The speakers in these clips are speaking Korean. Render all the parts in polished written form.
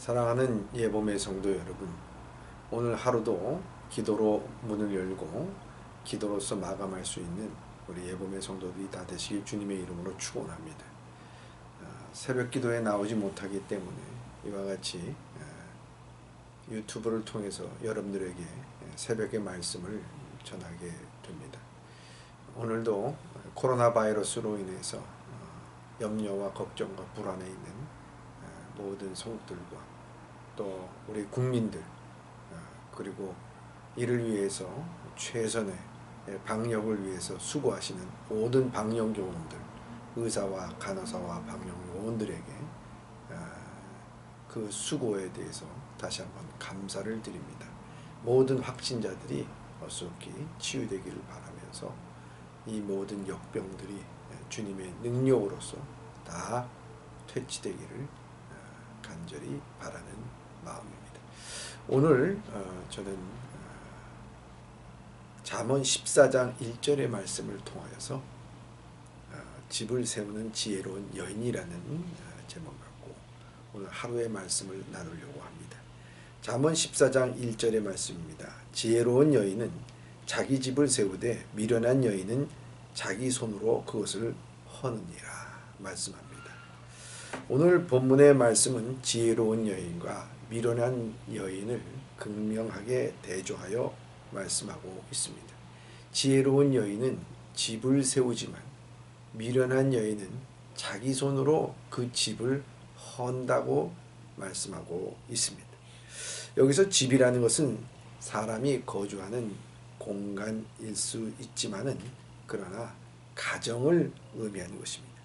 사랑하는 예봄의 성도 여러분, 오늘 하루도 기도로 문을 열고 기도로서 마감할 수 있는 우리 예봄의 성도들이 다 되시길 주님의 이름으로 축원합니다. 새벽 기도에 나오지 못하기 때문에 이와 같이 유튜브를 통해서 여러분들에게 새벽의 말씀을 전하게 됩니다. 오늘도 코로나 바이러스로 인해서 염려와 걱정과 불안에 있는 모든 성도들과 또 우리 국민들 그리고 이를 위해서 최선의 방역을 위해서 수고하시는 모든 방역요원들, 의사와 간호사와 방역요원들에게 그 수고에 대해서 다시 한번 감사를 드립니다. 모든 확진자들이 어수룩히 치유되기를 바라면서 이 모든 역병들이 주님의 능력으로서 다 퇴치되기를 간절히 바라는 마음입니다. 오늘 저는 잠언 14장 1절의 말씀을 통하여서 집을 세우는 지혜로운 여인이라는 제목 갖고 오늘 하루의 말씀을 나누려고 합니다. 잠언 14장 1절의 말씀입니다. 지혜로운 여인은 자기 집을 세우되 미련한 여인은 자기 손으로 그것을 허느니라 말씀합니다. 오늘 본문의 말씀은 지혜로운 여인과 미련한 여인을 극명하게 대조하여 말씀하고 있습니다. 지혜로운 여인은 집을 세우지만 미련한 여인은 자기 손으로 그 집을 헌다고 말씀하고 있습니다. 여기서 집이라는 것은 사람이 거주하는 공간일 수 있지만은 그러나 가정을 의미하는 것입니다.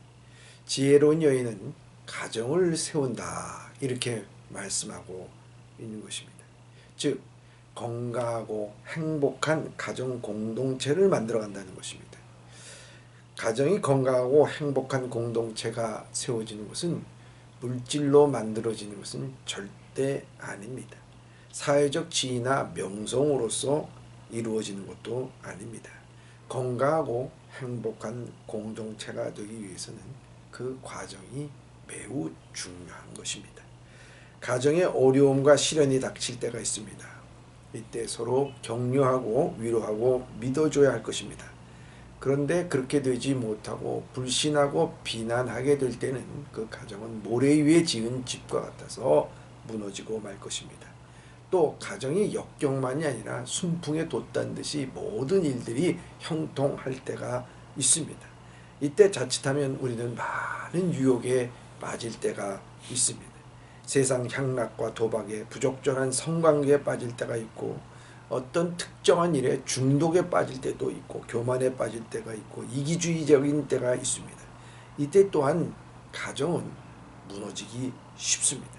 지혜로운 여인은 가정을 세운다 이렇게 말씀하고 있는 것입니다. 즉 건강하고 행복한 가정 공동체를 만들어 간다는 것입니다. 가정이 건강하고 행복한 공동체가 세워지는 것은 물질로 만들어지는 것은 절대 아닙니다. 사회적 지위나 명성으로서 이루어지는 것도 아닙니다. 건강하고 행복한 공동체가 되기 위해서는 그 과정이 매우 중요한 것입니다. 가정에 어려움과 시련이 닥칠 때가 있습니다. 이때 서로 격려하고 위로하고 믿어줘야 할 것입니다. 그런데 그렇게 되지 못하고 불신하고 비난하게 될 때는 그 가정은 모래 위에 지은 집과 같아서 무너지고 말 것입니다. 또 가정이 역경만이 아니라 순풍에 돛단 듯이 모든 일들이 형통할 때가 있습니다. 이때 자칫하면 우리는 많은 유혹에 빠질 때가 있습니다. 세상 향락과 도박에 부적절한 성관계에 빠질 때가 있고 어떤 특정한 일에 중독에 빠질 때도 있고 교만에 빠질 때가 있고 이기주의적인 때가 있습니다. 이때 또한 가정은 무너지기 쉽습니다.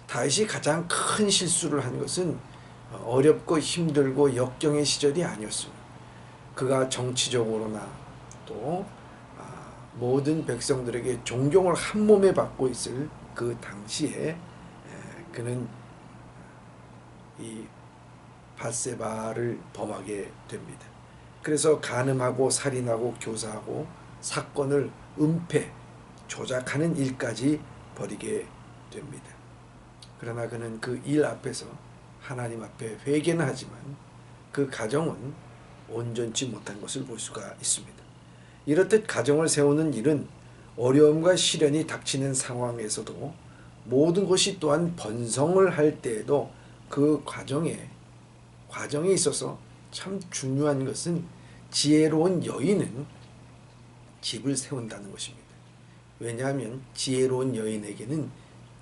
다윗이 가장 큰 실수를 한 것은 어렵고 힘들고 역경의 시절이 아니었습니다. 그가 정치적으로나 또 모든 백성들에게 존경을 한 몸에 받고 있을 그 당시에 그는 이 밧세바를 범하게 됩니다. 그래서 간음하고 살인하고 교사하고 사건을 은폐, 조작하는 일까지 벌이게 됩니다. 그러나 그는 그 일 앞에서 하나님 앞에 회개는 하지만 그 가정은 온전치 못한 것을 볼 수가 있습니다. 이렇듯 가정을 세우는 일은 어려움과 시련이 닥치는 상황에서도 모든 것이 또한 번성을 할 때에도 그 과정에 있어서 참 중요한 것은 지혜로운 여인은 집을 세운다는 것입니다. 왜냐하면 지혜로운 여인에게는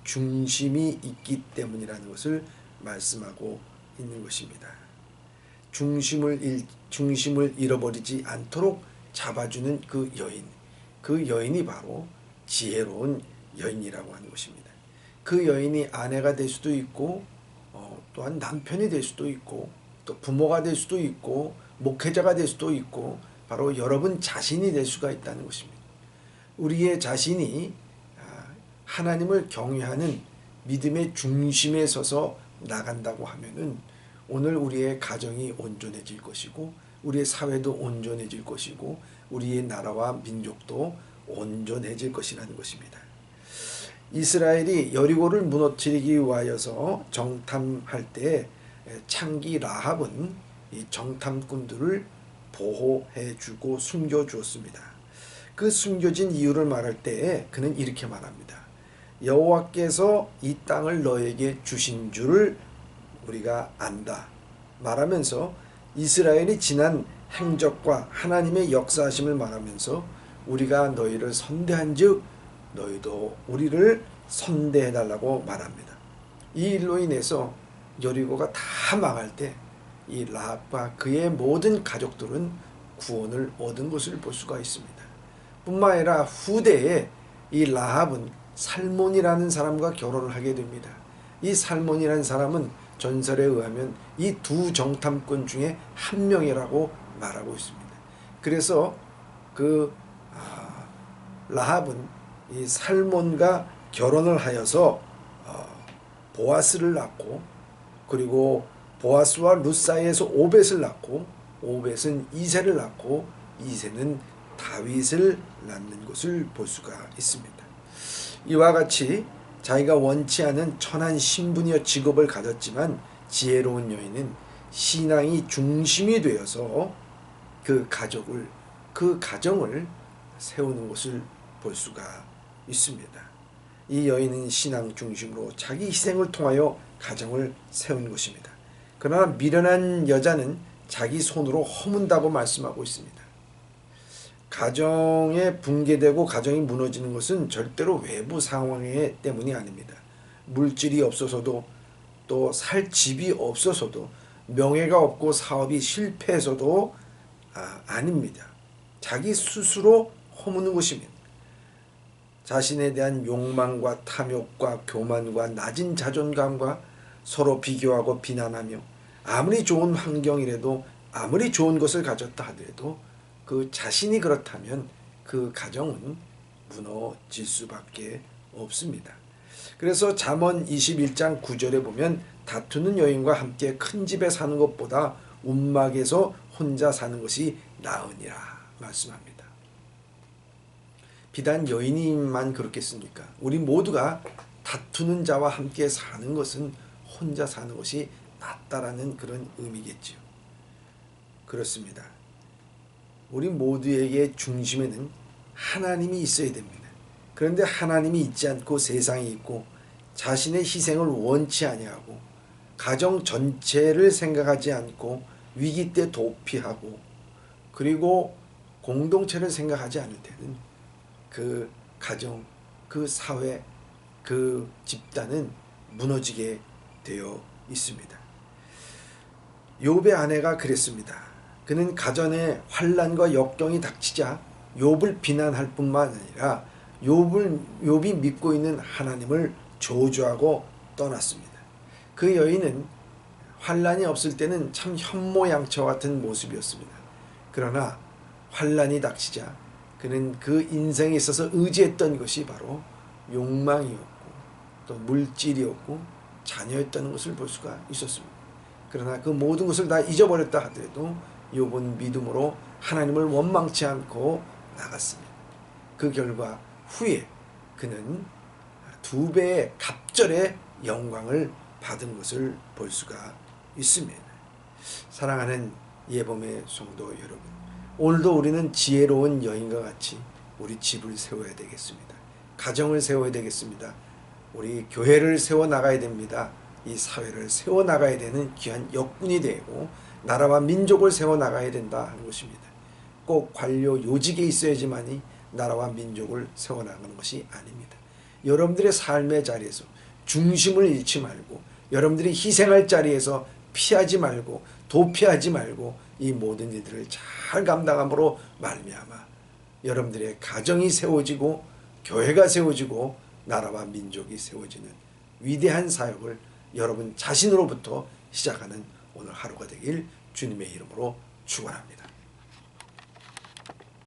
중심이 있기 때문이라는 것을 말씀하고 있는 것입니다. 중심을 잃어버리지 않도록 잡아주는 그 여인이 바로 지혜로운 여인이라고 하는 것입니다. 그 여인이 아내가 될 수도 있고 또한 남편이 될 수도 있고 또 부모가 될 수도 있고 목회자가 될 수도 있고 바로 여러분 자신이 될 수가 있다는 것입니다. 우리의 자신이 하나님을 경외하는 믿음의 중심에 서서 나간다고 하면은 오늘 우리의 가정이 온전해질 것이고 우리의 사회도 온전해질 것이고 우리의 나라와 민족도 온전해질 것이라는 것입니다. 이스라엘이 여리고를 무너뜨리기 위하여서 정탐할 때 창기 라합은 이 정탐꾼들을 보호해주고 숨겨주었습니다. 그 숨겨진 이유를 말할 때 그는 이렇게 말합니다. 여호와께서 이 땅을 너에게 주신 줄을 우리가 안다 말하면서 이스라엘이 지난 행적과 하나님의 역사하심을 말하면서 우리가 너희를 선대한 즉 너희도 우리를 선대해달라고 말합니다. 이 일로 인해서 여리고가 다 망할 때 이 라합과 그의 모든 가족들은 구원을 얻은 것을 볼 수가 있습니다. 뿐만 아니라 후대에 이 라합은 살몬이라는 사람과 결혼을 하게 됩니다. 이 살몬이라는 사람은 전설에 의하면 이 두 정탐꾼 중에 한 명이라고 말하고 있습니다. 그래서 라합은 이 살몬과 결혼을 하여서 보아스를 낳고, 그리고 보아스와 룻 사이에서 오벳을 낳고, 오벳은 이새를 낳고, 이새는 다윗을 낳는 것을 볼 수가 있습니다. 이와 같이 자기가 원치 않은 천한 신분이여 직업을 가졌지만 지혜로운 여인은 신앙이 중심이 되어서 그 가정을 세우는 것을 볼 수가 있습니다. 이 여인은 신앙 중심으로 자기 희생을 통하여 가정을 세운 것입니다. 그러나 미련한 여자는 자기 손으로 허문다고 말씀하고 있습니다. 가정에 붕괴되고 가정이 무너지는 것은 절대로 외부 상황 때문이 아닙니다. 물질이 없어서도, 또 살 집이 없어서도, 명예가 없고 사업이 실패해서도 아닙니다. 자기 스스로 허무는 것입니다. 자신에 대한 욕망과 탐욕과 교만과 낮은 자존감과 서로 비교하고 비난하며 아무리 좋은 환경이라도, 아무리 좋은 것을 가졌다 하더라도 그 자신이 그렇다면 그 가정은 무너질 수밖에 없습니다. 그래서 잠언 21장 9절에 보면 다투는 여인과 함께 큰 집에 사는 것보다 움막에서 혼자 사는 것이 나으니라 말씀합니다. 비단 여인이만 그렇겠습니까? 우리 모두가 다투는 자와 함께 사는 것은 혼자 사는 것이 낫다라는 그런 의미겠지요. 그렇습니다. 우리 모두에게 중심에는 하나님이 있어야 됩니다. 그런데 하나님이 있지 않고 세상이 있고 자신의 희생을 원치 아니하고 가정 전체를 생각하지 않고 위기 때 도피하고 그리고 공동체를 생각하지 않을 때는 그 가정, 그 사회, 그 집단은 무너지게 되어 있습니다. 욥의 아내가 그랬습니다. 그는 가정에 환난과 역경이 닥치자 욥을 비난할 뿐만 아니라 욥이 믿고 있는 하나님을 저주하고 떠났습니다. 그 여인은 환난이 없을 때는 참 현모양처 같은 모습이었습니다. 그러나 환난이 닥치자 그는 그 인생에 있어서 의지했던 것이 바로 욕망이었고 또 물질이었고 자녀였다는 것을 볼 수가 있었습니다. 그러나 그 모든 것을 다 잊어버렸다 하더라도 욥은 믿음으로 하나님을 원망치 않고 나갔습니다. 그 결과 후에 그는 2배의 갑절의 영광을 받은 것을 볼 수가 있습니다. 사랑하는 예범의 성도 여러분, 오늘도 우리는 지혜로운 여인과 같이 우리 집을 세워야 되겠습니다. 가정을 세워야 되겠습니다. 우리 교회를 세워나가야 됩니다. 이 사회를 세워나가야 되는 귀한 역군이 되고 나라와 민족을 세워나가야 된다 하는 것입니다. 꼭 관료 요직에 있어야지만이 나라와 민족을 세워나가는 것이 아닙니다. 여러분들의 삶의 자리에서 중심을 잃지 말고 여러분들이 희생할 자리에서 피하지 말고 도피하지 말고 이 모든 일들을 잘 감당함으로 말미암아 여러분들의 가정이 세워지고 교회가 세워지고 나라와 민족이 세워지는 위대한 사역을 여러분 자신으로부터 시작하는 오늘 하루가 되길 주님의 이름으로 축원합니다.